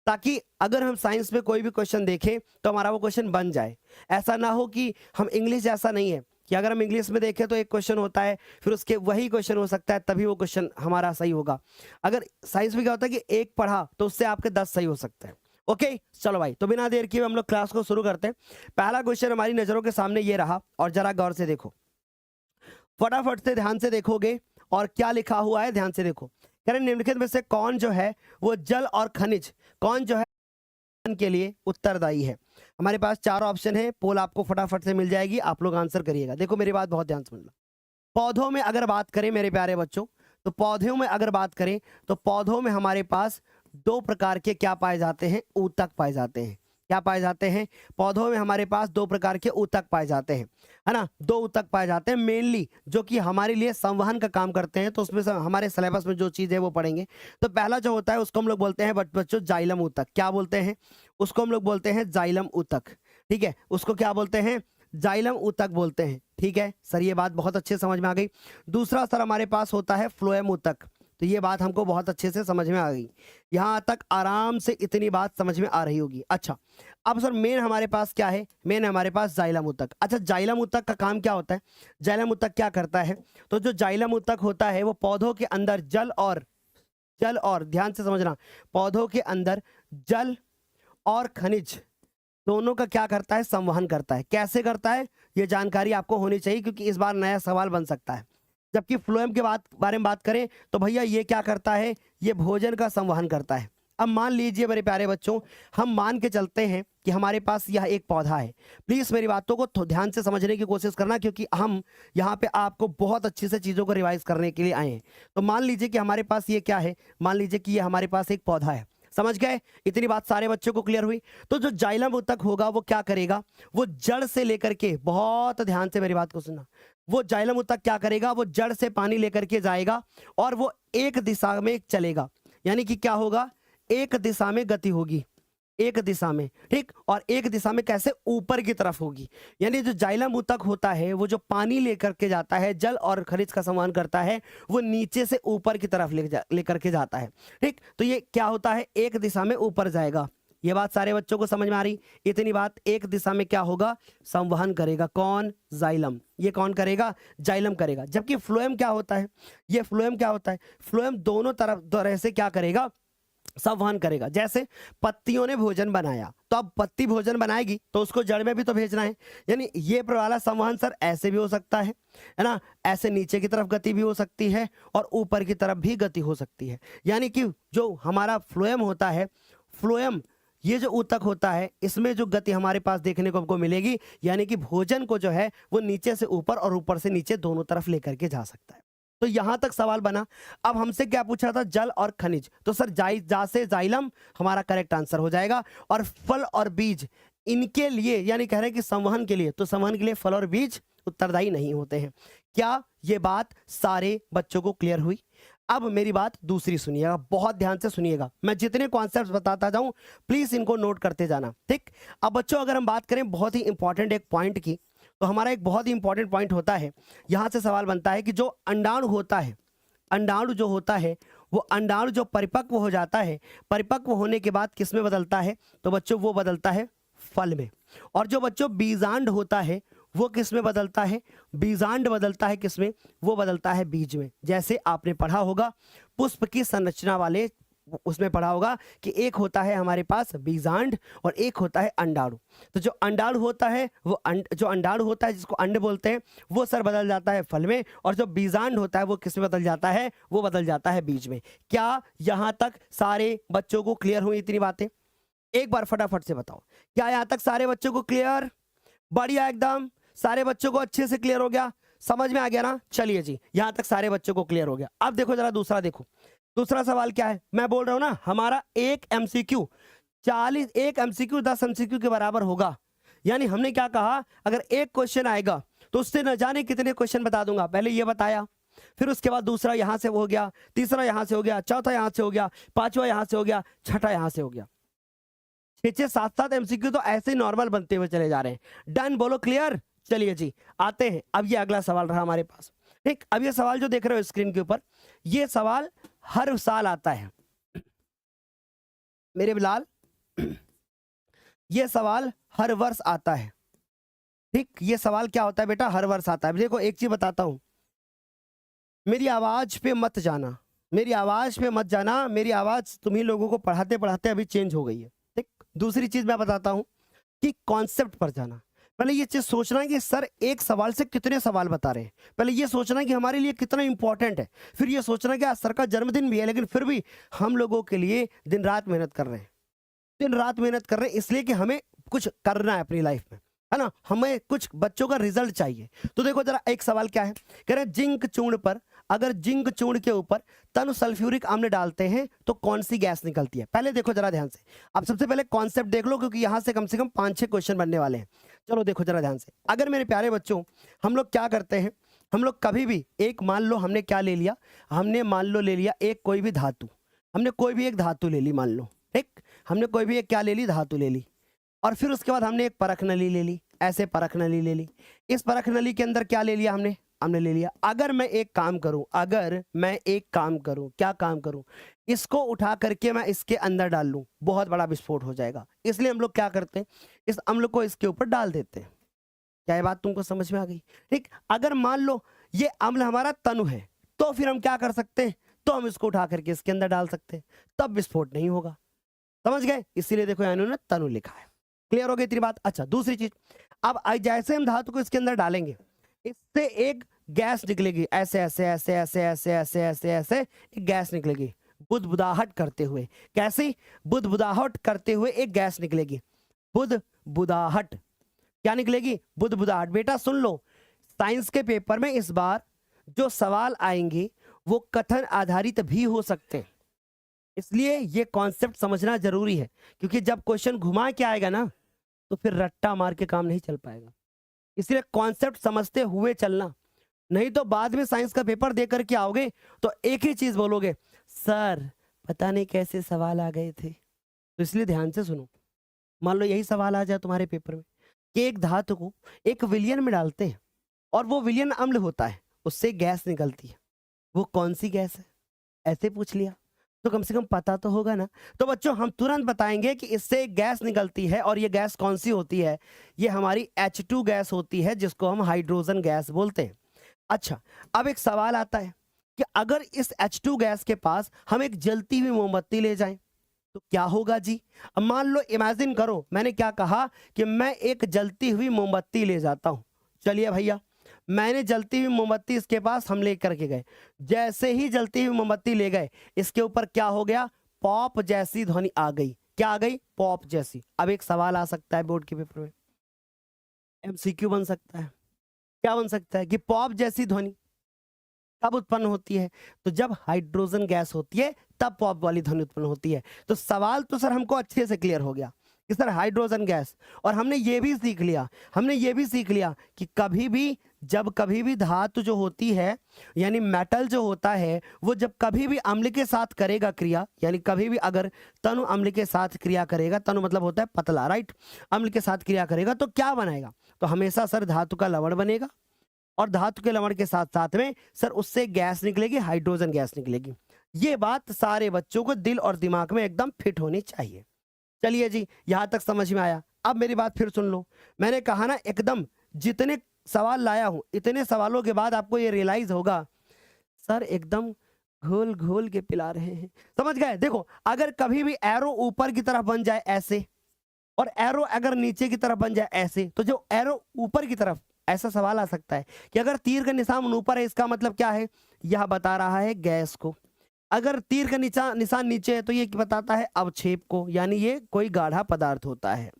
ताकि अगर हम साइंस में कोई भी क्वेश्चन देखें तो हमारा वो क्वेश्चन बन जाए। ऐसा ना हो कि हम इंग्लिश जैसा नहीं है कि अगर हम इंग्लिश में देखें तो एक क्वेश्चन होता है, फिर उसके वही क्वेश्चन हो सकता है, तभी वो क्वेश्चन हमारा सही होगा। अगर साइंस में क्या होता है कि एक पढ़ा तो उससे आपके 10 सही हो सकते हैं। ओके, चलो भाई, तो बिना देर किए हम लोग क्लास को शुरू करते हैं। पहला क्वेश्चन हमारी नजरों के सामने ये रहा और जरा गौर से देखो, फटाफट से ध्यान से देखोगे और क्या लिखा हुआ है ध्यान से देखो। कह रहे निम्नलिखित में से कौन जो है वो जल और खनिज, कौन जो है के लिए उत्तरदायी है। हमारे पास 4 ऑप्शन है, पोल आपको फटाफट से मिल जाएगी, आप लोग आंसर करिएगा। देखो मेरी बात बहुत ध्यान से सुनना। पौधों में अगर बात करें मेरे प्यारे बच्चों, तो पौधों में अगर बात करें तो पौधों में हमारे पास 2 प्रकार के क्या पाए जाते हैं, ऊतक पाए जाते हैं। क्या पाए जाते हैं? पौधों में हमारे पास 2 प्रकार के ऊतक पाए जाते हैं, है ना। 2 ऊतक पाए जाते हैं मेनली, जो कि हमारे लिए संवहन का काम करते हैं। तो उसमें से हमारे सिलेबस में जो चीज़ है वो पढ़ेंगे। तो पहला जो होता है उसको हम लोग बोलते हैं बच्चों जाइलम ऊतक। क्या बोलते हैं उसको? हम लोग बोलते हैं जाइलम ऊतक। ठीक है, उसको क्या बोलते हैं? जाइलम ऊतक बोलते हैं। ठीक है सर, ये बात बहुत अच्छे समझ में आ गई। दूसरा सर हमारे पास होता है फ्लोएम ऊतक। तो ये बात हमको बहुत अच्छे से समझ में आ गई, यहाँ तक आराम से इतनी बात समझ में आ रही होगी। अच्छा, अब सर मेन हमारे पास क्या है? मेन हमारे पास जाइलम ऊतक। अच्छा, जाइलम ऊतक का काम क्या होता है? जाइलम ऊतक क्या करता है? तो जो जाइलम ऊतक होता है वो पौधों के अंदर जल और ध्यान से समझना, पौधों के अंदर जल और खनिज दोनों का क्या करता है? संवहन करता है। कैसे करता है ये जानकारी आपको होनी चाहिए, क्योंकि इस बार नया सवाल बन सकता है। जबकि फ्लोएम के बारे में बात करें तो भैया ये क्या करता है? ये भोजन का संवहन करता है। अब मान लीजिए मेरे प्यारे बच्चों, हम मान के चलते हैं कि हमारे पास यह एक पौधा है। प्लीज मेरी बातों को ध्यान से समझने की कोशिश करना, क्योंकि हम यहाँ पे आपको बहुत अच्छी से चीजों को रिवाइज करने के लिए आए हैं। तो मान लीजिए कि हमारे पास ये क्या है? मान लीजिए कि ये हमारे पास एक पौधा है। समझ गए? इतनी बात सारे बच्चों को क्लियर हुई। तो जो जाइलम ऊतक होगा वो क्या करेगा? वो जड़ से लेकर के, बहुत ध्यान से मेरी बात को सुनना, वो जाइलम ऊतक क्या करेगा? वो जड़ से पानी लेकर के जाएगा और वो एक दिशा में चलेगा। यानी कि क्या होगा? एक दिशा में गति होगी, एक दिशा में। ठीक, और एक दिशा में कैसे? ऊपर की तरफ होगी। यानी जो जाइलम ऊतक होता है वो जो पानी लेकर के जाता है, जल और खनिज का संवहन करता है, वो नीचे से ऊपर की तरफ लेकर के जाता है। ठीक, तो ये क्या होता है? एक दिशा में ऊपर जाएगा। ये बात सारे बच्चों को समझ में आ रही? इतनी बात, एक दिशा में क्या होगा? संवहन करेगा। कौन? जाइलम। ये कौन करेगा? जाइलम करेगा। जबकि फ्लोएम क्या होता है? ये फ्लोएम क्या होता है? फ्लोएम दोनों तरह से क्या करेगा? संवहन करेगा। जैसे पत्तियों ने भोजन बनाया, तो अब पत्ती भोजन बनाएगी तो उसको जड़ में भी तो भेजना है। यानी ये वाला संवहन सर ऐसे भी हो सकता है ना, ऐसे नीचे की तरफ गति भी हो सकती है और ऊपर की तरफ भी गति हो सकती है। यानी कि जो हमारा फ्लोएम होता है, फ्लोएम ये जो ऊतक होता है, इसमें जो गति हमारे पास देखने को हमको मिलेगी, यानी कि भोजन को जो है वो नीचे से ऊपर और ऊपर से नीचे दोनों तरफ लेकर के जा सकता है। तो यहां तक सवाल बना। अब हमसे क्या पूछा था? जल और खनिज। तो सर जा से जाइलम हमारा करेक्ट आंसर हो जाएगा। और फल और बीज, इनके लिए यानी कह रहे हैं कि संवहन के लिए, तो संवहन के लिए फल और बीज उत्तरदायी नहीं होते हैं। क्या ये बात सारे बच्चों को क्लियर हुई? अब मेरी बात दूसरी सुनिएगा, बहुत ध्यान से सुनिएगा। मैं जितने कॉन्सेप्ट्स बताता जाऊं प्लीज इनको नोट करते जाना। ठीक, अब बच्चों अगर हम बात करें बहुत ही इंपॉर्टेंट एक पॉइंट की, तो हमारा एक बहुत ही इंपॉर्टेंट पॉइंट होता है, यहां से सवाल बनता है कि जो अंडाणु होता है, अंडाणु जो होता है वो अंडाणु जो परिपक्व हो जाता है, परिपक्व होने के बाद किस में बदलता है? तो बच्चों वो बदलता है फल में। और जो बच्चों बीजांड होता है वो किस में बदलता है? बीजांड बदलता है किस में? वो बदलता है बीज में। जैसे आपने पढ़ा होगा पुष्प की संरचना वाले, उसमें पढ़ा होगा कि एक होता है हमारे पास बीजांड और एक होता है अंडाणु। तो जो अंडाणु होता है वो जो अंडाणु होता है जिसको अंड बोलते हैं, वो सर बदल जाता है फल में, और जो बीजांड होता है वो किस में बदल जाता है? वो बदल जाता है बीज में। क्या यहां तक सारे बच्चों को क्लियर हुई इतनी बातें? एक बार फटाफट से बताओ, क्या यहां तक सारे बच्चों को क्लियर? बढ़िया, एकदम सारे बच्चों को अच्छे से क्लियर हो गया, समझ में आ गया ना? चलिए जी, यहां तक सारे बच्चों को क्लियर हो गया। अब देखो जरा दूसरा, देखो दूसरा सवाल क्या है। मैं बोल रहा हूं ना, हमारा एक एमसीक्यू 40, एक एमसीक्यू 10 एमसीक्यू के बराबर होगा। यानी हमने क्या कहा, अगर एक क्वेश्चन आएगा तो उससे न जाने कितने क्वेश्चन बता दूंगा। पहले ये बताया, फिर उसके बाद दूसरा यहां से हो गया, तीसरा यहां से हो गया, चौथा यहां से हो गया, पांचवा यहां से हो गया, छठा यहां से हो गया। 6-6, 7-7 एमसीक्यू तो ऐसे नॉर्मल बनते हुए चले जा रहे हैं। डन, बोलो क्लियर? चलिए जी आते हैं। अब ये अगला सवाल रहा हमारे पास। ठीक, अब ये सवाल जो देख रहे हो स्क्रीन के ऊपर, ये सवाल हर साल आता है मेरे बिलाल, ये सवाल हर वर्ष आता है, ठीक। ये सवाल क्या होता है बेटा, हर वर्ष आता है। देखो एक चीज बताता हूं, मेरी आवाज पे मत जाना, मेरी आवाज पे मत जाना, मेरी आवाज तुम्ही लोगों को पढ़ाते पढ़ाते अभी चेंज हो गई है, ठीक। दूसरी चीज मैं बताता हूं कि कॉन्सेप्ट पर जाना। पहले ये चीज सोचना कि सर एक सवाल से कितने सवाल बता रहे हैं, पहले ये सोचना कि हमारे लिए कितना इंपॉर्टेंट है, फिर ये सोचना कि आज सर का जन्मदिन भी है लेकिन फिर भी हम लोगों के लिए दिन रात मेहनत कर रहे हैं, दिन रात मेहनत कर रहे हैं इसलिए कि हमें कुछ करना है अपनी लाइफ में, है ना, हमें कुछ बच्चों का रिजल्ट चाहिए। तो देखो जरा एक सवाल क्या है, कह रहे हैं जिंक चूर्ण पर, अगर जिंक चूर्ण के ऊपर तनु सल्फ्यूरिक अम्ल डालते हैं तो कौन सी गैस निकलती है। पहले देखो जरा ध्यान से, अब सबसे पहले कॉन्सेप्ट देख लो क्योंकि यहां से कम 5-6 क्वेश्चन बनने वाले हैं। चलो देखो जरा ध्यान से, अगर मेरे प्यारे बच्चों हम लोग क्या करते हैं, हम लोग कभी भी एक, मान लो हमने क्या ले लिया, हमने मान लो ले लिया एक कोई भी धातु, हमने कोई भी एक धातु ले ली, मान लो, ठीक, हमने कोई भी एक क्या ले ली, धातु ले ली, और फिर उसके बाद हमने एक परख नली ले ली, ऐसे परख नली ले ली। इस परख नली के अंदर क्या ले लिया हमने, हमने ले लिया। अगर मैं एक काम करूं, अगर मैं एक काम करूं, क्या काम करूं, इसको उठा करके मैं इसके अंदर डाल लूं, बहुत बड़ा विस्फोट हो जाएगा, इसलिए हम लोग क्या करते हैं, इस अम्ल को इसके ऊपर डाल देते हैं। क्या ये बात तुमको समझ में आ गई, ठीक। अगर मान लो ये अम्ल हमारा तनु है तो फिर हम क्या कर सकते हैं, तो हम इसको उठा करके इसके अंदर डाल सकते हैं, तब विस्फोट नहीं होगा, समझ गए। इसीलिए देखो इन्होंने तनु लिखा है। क्लियर हो गई तेरी बात। अच्छा दूसरी चीज, अब जैसे हम धातु को इसके अंदर डालेंगे इससे एक गैस निकलेगी, ऐसे ऐसे ऐसे ऐसे ऐसे ऐसे ऐसे ऐसे एक गैस निकलेगी, बुदबुदाहट करते हुए। कैसी, बुदबुदाहट करते हुए एक गैस निकलेगी, बुदबुदाहट। क्या निकलेगी, बुदबुदाहट। बेटा सुन लो, साइंस के पेपर में इस बार जो सवाल आएंगे वो कथन आधारित भी हो सकते हैं, इसलिए ये कॉन्सेप्ट समझना जरूरी है, क्योंकि जब क्वेश्चन घुमा के आएगा ना तो फिर रट्टा मार के काम नहीं चल पाएगा, इसलिए कॉन्सेप्ट समझते हुए चलना, नहीं तो बाद में साइंस का पेपर दे करके आओगे तो एक ही चीज बोलोगे, सर पता नहीं कैसे सवाल आ गए थे। तो इसलिए ध्यान से सुनो, मान लो यही सवाल आ जाए तुम्हारे पेपर में कि एक धातु को एक विलयन में डालते हैं और वो विलयन अम्ल होता है, उससे गैस निकलती है, वो कौन सी गैस है, ऐसे पूछ लिया तो कम से कम पता तो होगा ना। तो बच्चों हम तुरंत बताएंगे कि इससे एक गैस निकलती है, और ये गैस कौन सी होती है, ये हमारी H2 गैस होती है, जिसको हम हाइड्रोजन गैस बोलते हैं। अच्छा अब एक सवाल आता है कि अगर इस H2 गैस के पास हम एक जलती हुई मोमबत्ती ले जाएं तो क्या होगा जी। अब मान लो, इमेजिन करो, मैंने क्या कहा कि मैं एक जलती हुई मोमबत्ती ले जाता हूं, चलिए भैया मैंने जलती हुई मोमबत्ती इसके पास हम लेकर के गए, जैसे ही जलती हुई मोमबत्ती ले गए इसके ऊपर क्या हो गया, पॉप जैसी ध्वनि आ गई। क्या आ गई, पॉप जैसी। अब एक सवाल आ सकता है बोर्ड के पेपर में, MCQ बन सकता है, क्या बन सकता है कि पॉप जैसी ध्वनि कब उत्पन्न होती है, तो जब हाइड्रोजन गैस होती है तब पॉप वाली ध्वनि उत्पन्न होती है। तो सवाल तो सर हमको अच्छे से क्लियर हो गया कि सर हाइड्रोजन गैस, और हमने ये भी सीख लिया, हमने ये भी सीख लिया कि कभी भी, जब कभी भी धातु जो होती है यानी मेटल जो होता है, वो जब कभी भी अम्ल के साथ करेगा क्रिया, यानी कभी भी अगर तनु अम्ल के साथ क्रिया करेगा, तनु मतलब होता है पतला, राइट, अम्ल के साथ क्रिया करेगा तो क्या बनाएगा, तो हमेशा सर धातु का लवण बनेगा, और धातु के लवण के साथ साथ में सर उससे गैस निकलेगी, हाइड्रोजन गैस निकलेगी। ये बात सारे बच्चों को दिल और दिमाग में एकदम फिट होनी चाहिए। चलिए जी यहां तक समझ में आया। अब मेरी बात फिर सुन लो, मैंने कहा ना एकदम जितने सवाल लाया हूं इतने सवालों के बाद आपको ये रियलाइज होगा सर एकदम घोल घोल के पिला रहे हैं, समझ गए। देखो अगर कभी भी एरो ऊपर की तरफ बन जाए ऐसे, और एरो अगर नीचे की तरफ बन जाए ऐसे, तो जो एरो ऊपर की तरफ, ऐसा सवाल आ सकता है कि अगर तीर का निशान ऊपर है इसका मतलब क्या है, यह बता रहा है गैस को, अगर तीर का निशान नीचे है तो ये बताता है अवक्षेप को, यानी ये कोई गाढ़ा पदार्थ होता है,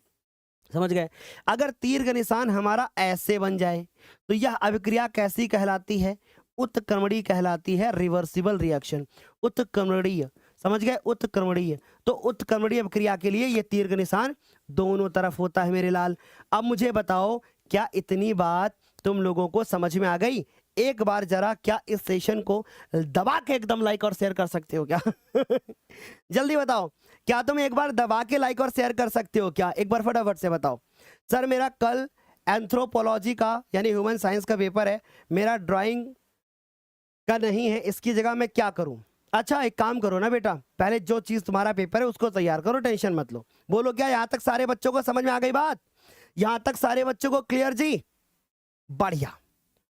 समझ गए। अगर तीर का निशान हमारा ऐसे बन जाए तो यह अभिक्रिया कैसी कहलाती है, उत्क्रमणीय कहलाती है, रिवर्सिबल रिएक्शन, उत्क्रमणीय, समझ गए, उत्क्रमणीय। तो उत्क्रमणीय अभिक्रिया के लिए ये तीर का निशान दोनों तरफ होता है मेरे लाल। अब मुझे बताओ क्या इतनी बात तुम लोगों को समझ में आ गई। एक बार जरा क्या इस सेशन को दबा के एकदम लाइक और शेयर कर सकते हो क्या जल्दी बताओ, क्या तुम एक बार दबा के लाइक और शेयर कर सकते हो क्या, एक बार फटाफट से बताओ। सर मेरा कल एंथ्रोपोलॉजी का यानी ह्यूमन साइंस का पेपर है, मेरा ड्राइंग का नहीं है, इसकी जगह मैं क्या करूं, अच्छा एक काम करो ना बेटा, पहले जो चीज तुम्हारा पेपर है उसको तैयार करो, टेंशन मत लो। बोलो क्या यहाँ तक सारे बच्चों को समझ में आ गई बात? यहाँ तक सारे बच्चों को क्लियर जी? बढ़िया,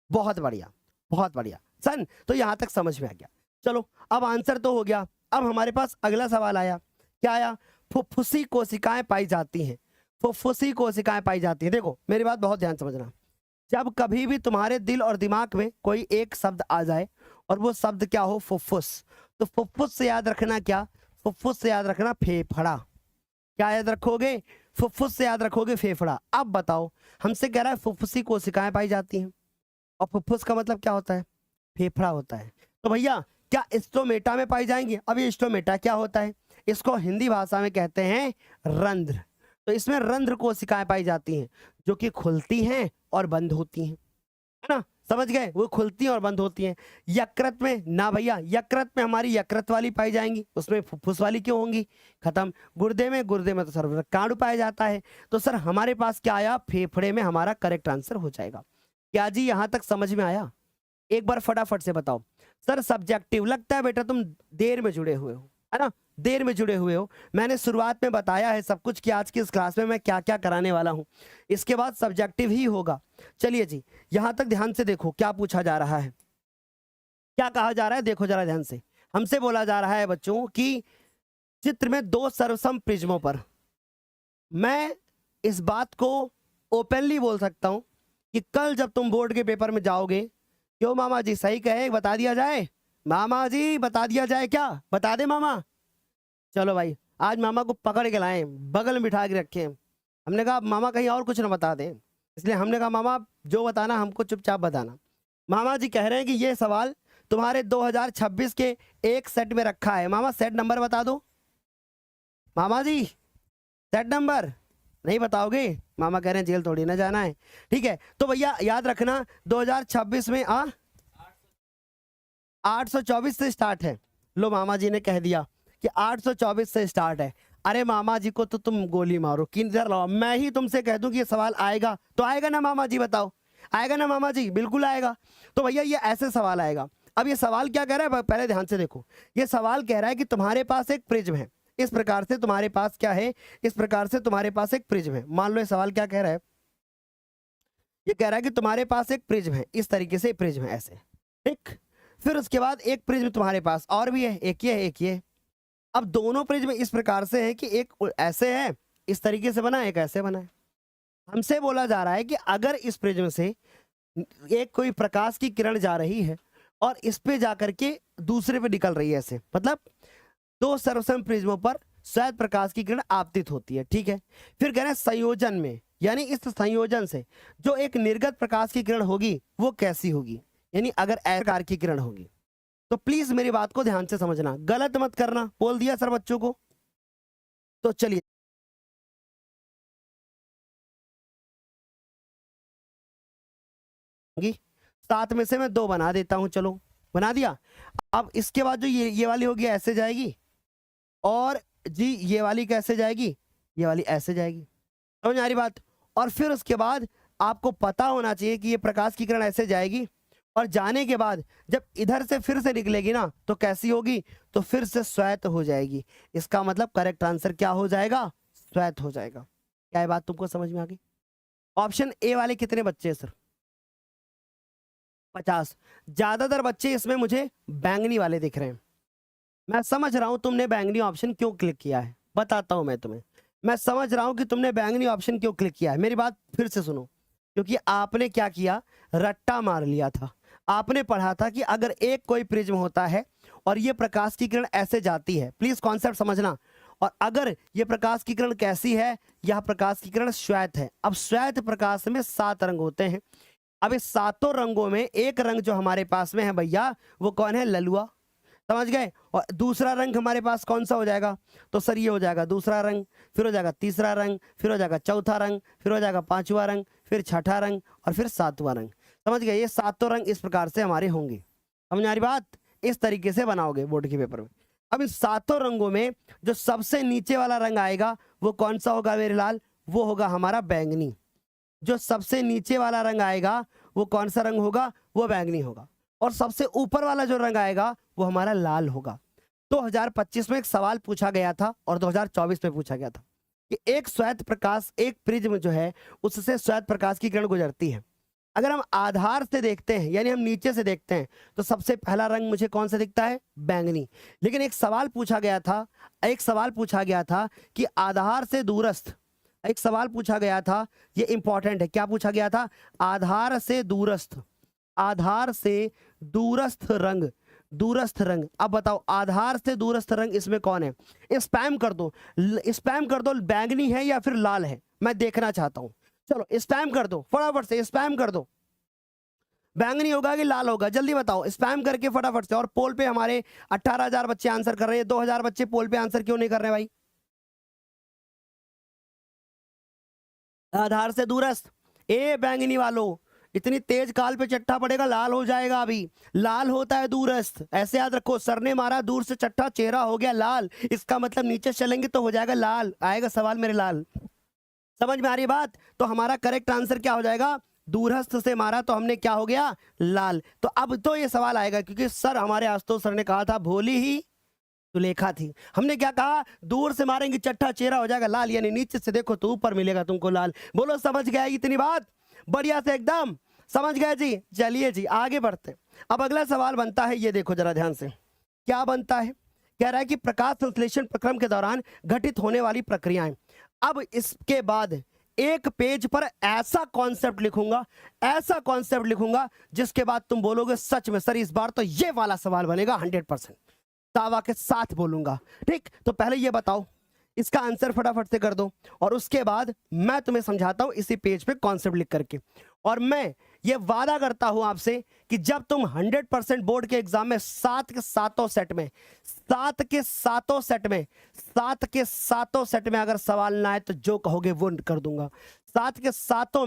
बहुत बढ़िया, बहुत बढ़िया सन, तो यहाँ तक समझ में आ गया। चलो अब आंसर तो हो गया। अब हमारे पास अगला सवाल आया, क्या आया? फुफ्फुसी कोशिकाएं पाई जाती हैं, फुफ्फुसी कोशिकाएं पाई जाती हैं। देखो मेरी बात बहुत ध्यान समझना, जब कभी भी तुम्हारे दिल और दिमाग में कोई एक शब्द आ जाए और वो शब्द क्या हो? फुफ्फुस, तो फुफ्फुस से याद रखना क्या? फुफ्फुस से याद रखना फेफड़ा। क्या याद रखोगे? फुफ्फुस से याद रखोगे फेफड़ा। अब बताओ, हमसे कह रहा है फुफ्फुसी कोशिकाएं पाई जाती हैं, और फुफ्फुस का मतलब क्या होता है? फेफड़ा होता है। तो भैया क्या स्टोमेटा में पाई जाएंगी? अब ये स्टोमेटा क्या होता है? इसको हिंदी भाषा में कहते हैं रंध्र। तो इसमें रंध्र कोशिकाएं पाई जाती हैं जो कि खुलती हैं और बंद होती हैं, है ना? समझ गए? वो खुलती हैं और बंद होती हैं। यकृत में ना भैया, यकृत में हमारी यकृत वाली पाई जाएंगी, उसमें फुफ्फुस वाली क्यों होंगी? खत्म। गुर्दे में, गुर्दे में तो सर कांड पाया जाता है। तो सर हमारे पास क्या आया? फेफड़े में हमारा करेक्ट आंसर हो जाएगा। क्या जी यहां तक समझ में आया? एक बार फटाफट से बताओ। सर सब्जेक्टिव लगता है बेटा, तुम देर में जुड़े हुए हो, है ना? देर में जुड़े हुए हो। मैंने शुरुआत में बताया है सब कुछ कि आज की इस क्लास में मैं क्या क्या कराने वाला हूं। इसके बाद सब्जेक्टिव ही होगा। चलिए जी, यहां तक ध्यान से देखो क्या पूछा जा रहा है, क्या कहा जा रहा है, देखो जरा ध्यान से। हमसे बोला जा रहा है बच्चों कि चित्र में दो सर्वसम प्रिज्मों पर, मैं इस बात को ओपनली बोल सकता हूं कि कल जब तुम बोर्ड के पेपर में जाओगे, क्यों मामा जी सही कहे, बता दिया जाए? मामा जी बता दिया जाए क्या? बता दे मामा? चलो भाई, आज मामा को पकड़ के लाए, बगल में बिठा के रखे। हमने कहा मामा कहीं और कुछ ना बता दें, इसलिए हमने कहा मामा जो बताना हमको चुपचाप बताना। मामा जी कह रहे हैं कि ये सवाल तुम्हारे 2026 के एक सेट में रखा है। मामा सेट नंबर बता दो। मामा जी सेट नंबर नहीं बताओगे? मामा कह रहे हैं जेल थोड़ी ना जाना है। ठीक है, तो भैया याद रखना 2026 में 824 से स्टार्ट है। लो मामा जी ने कह दिया कि 824 से स्टार्ट है। अरे मामा जी को तो तुम गोली मारो, किधर लाओ, मैं ही तुमसे कह दूं कि ये सवाल आएगा तो आएगा ना मामा जी? बताओ आएगा ना मामा जी? बिल्कुल आएगा। तो भैया ये ऐसे सवाल आएगा। अब ये सवाल क्या कह रहा है, पहले ध्यान से देखो। ये सवाल कह रहा है कि तुम्हारे पास एक प्रिज्म है, इस प्रकार से तुम्हारे पास क्या है, इस प्रकार से तुम्हारे पास एक प्रिज्म है। मान लो ये सवाल क्या कह रहा है, ये कह रहा है कि तुम्हारे पास एक प्रिज्म है, इस तरीके से प्रिज्म है ऐसे, ठीक। फिर उसके बाद एक प्रिज्म तुम्हारे पास और भी है, एक ये एक ये। अब दोनों प्रिज्म इस प्रकार से है कि एक ऐसे है, इस तरीके से बना है, एक ऐसे बना है। हमसे बोला जा रहा है कि अगर इस प्रिज्म से एक कोई प्रकाश की किरण जा रही है और इस पे जाकर के दूसरे पे निकल रही है ऐसे, मतलब दो सर्वसम प्रिज्मों पर श्वेत प्रकाश की किरण आपतित होती है, ठीक है। फिर कह रहे हैं संयोजन में, यानी इस संयोजन से जो एक निर्गत प्रकाश की किरण होगी वो कैसी होगी, यानी अगर ऐसे प्रकार की किरण होगी। तो प्लीज मेरी बात को ध्यान से समझना, गलत मत करना। बोल दिया सर बच्चों को? तो चलिए सात में से मैं दो बना देता हूं, चलो बना दिया। अब इसके बाद जो ये वाली होगी ऐसे जाएगी, और जी ये वाली कैसे जाएगी, ये वाली ऐसे जाएगी। समझ आ रही बात? और फिर उसके बाद आपको पता होना चाहिए कि ये प्रकाश की किरण ऐसे जाएगी, और जाने के बाद जब इधर से फिर से निकलेगी ना तो कैसी होगी, तो फिर से श्वेत हो जाएगी। इसका मतलब करेक्ट आंसर क्या हो जाएगा? श्वेत हो जाएगा। क्या ये बात तुमको समझ में आ गई? ऑप्शन ए वाले कितने बच्चे हैं सर? 50। ज्यादातर बच्चे इसमें मुझे बैंगनी वाले दिख रहे हैं। मैं समझ रहा हूं तुमने बैंगनी ऑप्शन क्यों क्लिक किया है, बताता हूं मैं तुम्हें। मैं समझ रहा हूं कि तुमने बैंगनी ऑप्शन क्यों क्लिक किया है। मेरी बात फिर से सुनो, क्योंकि आपने क्या किया, रट्टा मार लिया था। आपने पढ़ा था कि अगर एक कोई प्रिज्म होता है और ये प्रकाश की किरण ऐसे जाती है, प्लीज कॉन्सेप्ट समझना, और अगर ये प्रकाश की किरण कैसी है, यह प्रकाश की किरण श्वेत है। अब श्वेत प्रकाश में 7 रंग होते हैं। अब इस 7 रंगों में एक रंग जो हमारे पास में है भैया, वो कौन है? ललुआ। समझ गए? और दूसरा रंग हमारे पास कौन सा हो जाएगा? तो सर ये हो जाएगा दूसरा रंग, फिर हो जाएगा तीसरा रंग, फिर हो जाएगा चौथा रंग, फिर हो जाएगा 5वां रंग, फिर 6ठा रंग, और फिर 7वां रंग। समझ गए? ये 7 रंग इस प्रकार से हमारे होंगे। समझ आ रही बात? इस तरीके से बनाओगे बोर्ड के पेपर में। अब इन 7 रंगों में जो सबसे नीचे वाला रंग आएगा वो कौन सा होगा मेरे लाल? वो होगा हमारा बैंगनी। जो सबसे नीचे वाला रंग आएगा वो कौन सा रंग होगा? वो बैंगनी होगा। और सबसे ऊपर वाला जो रंग आएगा वो हमारा लाल होगा। 2025 में एक सवाल पूछा गया था और 2024 में पूछा गया था कि एक श्वेत प्रकाश, एक प्रिज्म जो है उससे श्वेत प्रकाश की किरण गुजरती है। अगर हम आधार से देखते हैं यानी हम नीचे से देखते हैं तो सबसे पहला रंग मुझे कौन सा दिखता है? बैंगनी। लेकिन एक सवाल पूछा गया था कि आधार से दूरस्थ, एक सवाल पूछा गया था, ये इंपॉर्टेंट है। क्या पूछा गया था? आधार से दूरस्थ रंग, दूरस्थ रंग। अब बताओ आधार से दूरस्थ रंग इसमें कौन है? स्पैम कर दो, बैंगनी है या फिर लाल है, मैं देखना चाहता हूं। चलो स्पैम कर दो, फटाफट से स्पैम कर दो। बैंगनी होगा कि लाल होगा? जल्दी बताओ, स्पैम करके फटाफट से। और पोल पे हमारे 18,000 बच्चे आंसर कर रहे हैं, 2,000 बच्चे पोल पे आंसर क्यों नहीं कर रहे भाई? आधार से दूरस्थ, ए बैंगनी वालों, इतनी तेज काल पे चट्टा पड़ेगा, लाल हो जाएगा। अभी लाल होता है दूरस्थ, ऐसे याद रखो। सर ने मारा दूर से चट्टा, चेहरा हो गया लाल, इसका मतलब नीचे चलेंगे तो हो जाएगा लाल। आएगा सवाल मेरे लाल, समझ में आ रही बात? तो हमारा करेक्ट आंसर क्या हो जाएगा? दूरस्थ से मारा तो हमने क्या हो गया? लाल। तो अब तो ये सवाल आएगा क्योंकि सर हमारे आशुतोष सर ने कहा था भोली ही सुलेखा थी। हमने क्या कहा? दूर से मारेंगे चट्टा, चेहरा हो जाएगा लाल, यानी नीचे से देखो तो ऊपर मिलेगा तुमको लाल। बोलो समझ गए इतनी बात? बढ़िया से एकदम समझ गए जी। चलिए जी आगे बढ़ते। अब अगला सवाल बनता है, ये देखो जरा ध्यान से, क्या बनता है? कह रहा है कि प्रकाश संश्लेषण प्रक्रम के दौरान घटित होने वाली प्रक्रियाएं। अब इसके बाद एक पेज पर ऐसा कॉन्सेप्ट लिखूंगा जिसके बाद तुम बोलोगे सच में सर इस बार तो ये वाला सवाल बनेगा 100%, दावा के साथ बोलूंगा। ठीक, तो पहले ये बताओ, इसका आंसर फटाफट से कर दो और उसके बाद मैं तुम्हें समझाता हूं इसी पेज पे कॉन्सेप्ट लिख करके। और मैं ये वादा करता हूं आपसे कि जब तुम 100% बोर्ड के एग्जाम में 7 के सातों सेट में अगर सवाल ना आए तो जो कहोगे वो कर दूंगा। 7 के सातों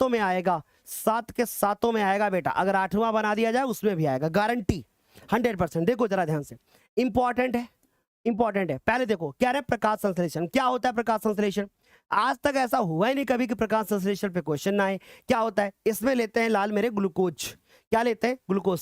में आएगा, 7 के सातों में आएगा बेटा। अगर 8वां बना दिया जाए उसमें भी आएगा, गारंटी 100%। देखो जरा ध्यान से, इंपॉर्टेंट है। पहले देखो क्या है प्रकाश संश्लेषण। क्या होता है प्रकाश संश्लेषण? आज तक ऐसा हुआ ही नहीं कभी कि प्रकाश संश्लेषण पे क्वेश्चन ना आए। क्या होता है? इसमें लेते हैं लाल मेरे ग्लूकोज। क्या लेते हैं? Glucose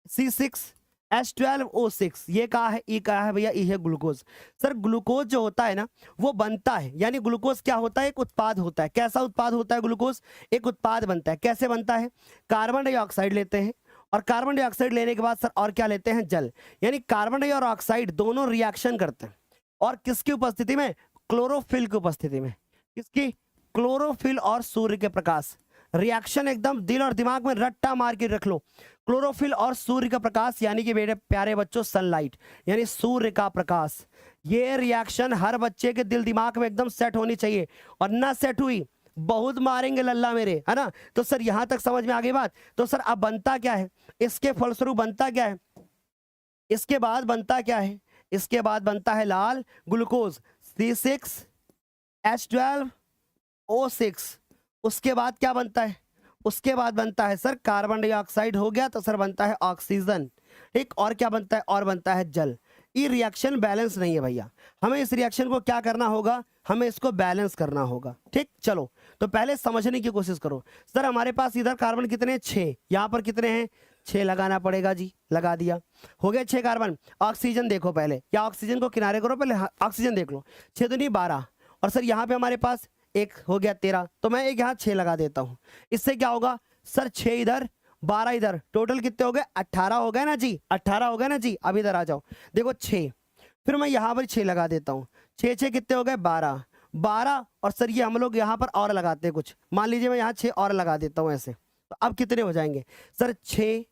C6H12O6। ये कहा है? ई कहा है भैया? ई है ग्लूकोज। सर ग्लूकोज जो होता है ना वो बनता है, यानी ग्लूकोज क्या होता है? एक उत्पाद होता है। कैसा उत्पाद होता है ग्लूकोज? एक उत्पाद बनता है। कैसे बनता है? कार्बन डाइऑक्साइड लेते हैं और कार्बन डाइऑक्साइड लेने के बाद सर और क्या लेते हैं? जल। यानी कार्बन डाइऑक्साइड दोनों रिएक्शन करते हैं और किसकी उपस्थिति में? क्लोरोफिल की उपस्थिति में। किसकी? क्लोरोफिल और सूर्य के प्रकाश। रिएक्शन एकदम दिल और दिमाग में रट्टा मार के रख लो। क्लोरोफिल और सूर्य का प्रकाश, यानी कि मेरे प्यारे बच्चों सनलाइट, यानी सूर्य का प्रकाश। ये रिएक्शन हर बच्चे के दिल दिमाग में एकदम सेट होनी चाहिए, और ना सेट हुई बहुत मारेंगे लल्ला मेरे, है ना? तो सर यहां तक समझ में आ गई बात? तो सर अब बनता क्या है? इसके फलस्वरूप बनता क्या है? इसके बाद बनता है लाल ग्लूकोज C6H12O6। उसके बाद क्या बनता है? उसके बाद बनता है सर कार्बन डाइऑक्साइड। हो गया तो सर बनता है ऑक्सीजन। ठीक, और क्या बनता है? और बनता है जल। ये रिएक्शन बैलेंस नहीं है भैया, हमें इस रिएक्शन को क्या करना होगा? हमें इसको बैलेंस करना होगा। ठीक, चलो तो पहले समझने की कोशिश करो। सर हमारे पास इधर कार्बन कितने हैं? 6। यहाँ पर कितने हैं? 6 लगाना पड़ेगा जी। लगा दिया, हो गया 6 कार्बन। ऑक्सीजन देखो पहले, या ऑक्सीजन को किनारे करो पहले, ऑक्सीजन देख लो। 6 दूनी 12, और सर यहाँ पे हमारे पास एक हो गया 13, तो मैं एक यहाँ 6 लगा देता हूँ। इससे क्या होगा सर? 6 इधर 12 इधर, टोटल कितने हो गए? 18 हो गए ना जी, 18 हो गए ना जी। अब इधर आ जाओ, देखो 6, फिर मैं यहाँ पर 6 लगा देता हूँ। 6 6 कितने हो गए? 12, और सर ये हम लोग यहाँ पर और लगाते हैं कुछ, मान लीजिए मैं यहाँ 6 और लगा देता हूँ ऐसे, तो अब कितने हो जाएंगे सर? 6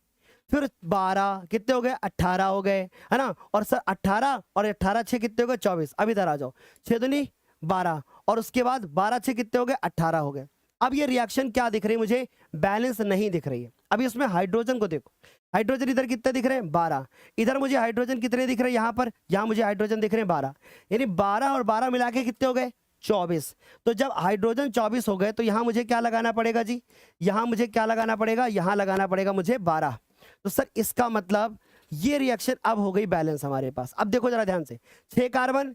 फिर 12 कितने हो गए? 18 हो गए, है ना? और सर 18 और 18 6 कितने हो गए? 24। अब इधर आ जाओ, 6 दूनी 12, और उसके बाद 12 6 कितने हो गए? 18 हो गए। अब ये रिएक्शन क्या दिख रही है मुझे? बैलेंस नहीं दिख रही है। अभी इसमें हाइड्रोजन को देखो, हाइड्रोजन इधर कितने दिख रहे हैं? 12। इधर मुझे हाइड्रोजन कितने दिख रहे हैं? यहाँ पर, यहाँ मुझे हाइड्रोजन दिख रहे हैं 12, यानी 12 और 12 मिला के कितने हो गए? 24। तो जब हाइड्रोजन 24 हो गए तो यहाँ मुझे क्या लगाना पड़ेगा जी? यहाँ मुझे क्या लगाना पड़ेगा? यहाँ लगाना पड़ेगा मुझे 12। तो सर इसका मतलब ये रिएक्शन अब हो गई बैलेंस हमारे पास। अब देखो जरा ध्यान से, 6 कार्बन,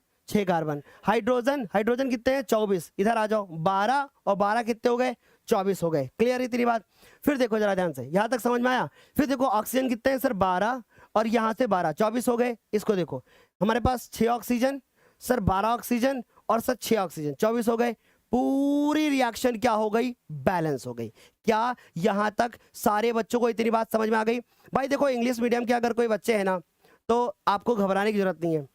हाइड्रोजन कितने हैं? 24। इधर आ जाओ, 12 और 12 कितने हो गए? 24 हो गए। क्लियर इतनी बात? फिर देखो जरा ध्यान से, यहां तक समझ में आया? फिर देखो ऑक्सीजन कितने हैं सर 12, और यहां से 12, 24 हो गए। इसको देखो, हमारे पास 6 ऑक्सीजन सर, 12 ऑक्सीजन और सर 6 ऑक्सीजन, 24 हो गए। पूरी रिएक्शन क्या हो गई? बैलेंस हो गई। क्या यहां तक सारे बच्चों को इतनी बात समझ में आ गई? भाई देखो इंग्लिश मीडियम के अगर कोई बच्चे हैं ना, तो आपको घबराने की जरूरत नहीं है।